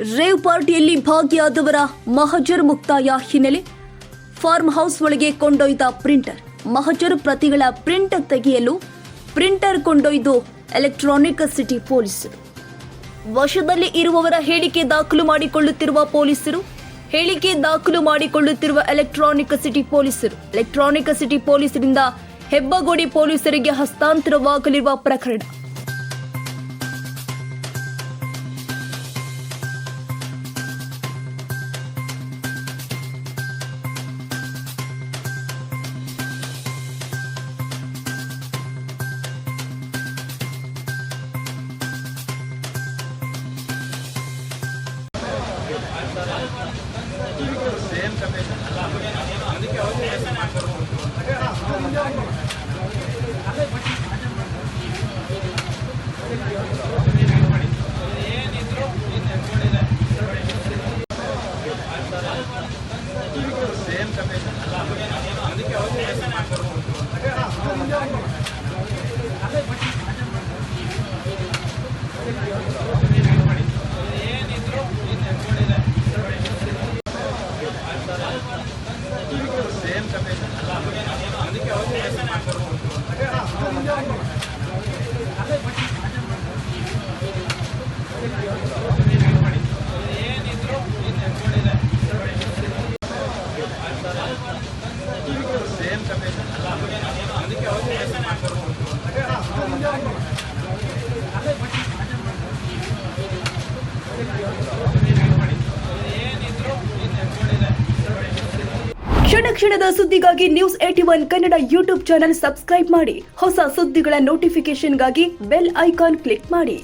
Rave ಪಾರ್ಟಿಯಲ್ಲಿ ಭಾಗಿಯಾದವರ ಮಹಜರ್ ಮುಕ್ತಾಯ ಹಿನ್ನೆಲೆ farm house ಒಳಗೆ ಕೊಂಡೊಯ್ದ ಪ್ರಿಂಟರ್. ಮಹಜರ್ ಪ್ರತಿಗಳ ಪ್ರಿಂಟ್ ತೆಗೆಯಲು ಪ್ರಿಂಟರ್ ಕೊಂಡೊಯ್ದು ಎಲೆಕ್ಟ್ರಾನಿಕ್ ಸಿಟಿ ಪೊಲೀಸರು. ವಶದಲ್ಲಿ ಇರುವವರ ಹೇಳಿಕೆ ದಾಖಲು ಮಾಡಿಕೊಳ್ಳುತ್ತಿರುವ ಪೊಲೀಸರು, ಹೇಳಿಕೆ ದಾಖಲು ಮಾಡಿಕೊಳ್ಳುತ್ತಿರುವ ಎಲೆಕ್ಟ್ರಾನಿಕ್ ಸಿಟಿ ಪೊಲೀಸರಿಂದ ಹೆಬ್ಬಗೋಡಿ ಪೊಲೀಸರಿಗೆ ಹಸ್ತಾಂತರವಾಗಲಿರುವ ಪ್ರಕರಣ. ಕ್ಷಣದ ಸುದ್ದಿಗಾಗಿ News81 Kannada YouTube channel subscribe ಮಾಡಿ. ಹೊಸ ಸುದ್ದಿಗಳ ನೋಟಿಫಿಕೇಶನ್ಗಾಗಿ ಬೆಲ್ ಐಕಾನ್ ಕ್ಲಿಕ್ ಮಾಡಿ.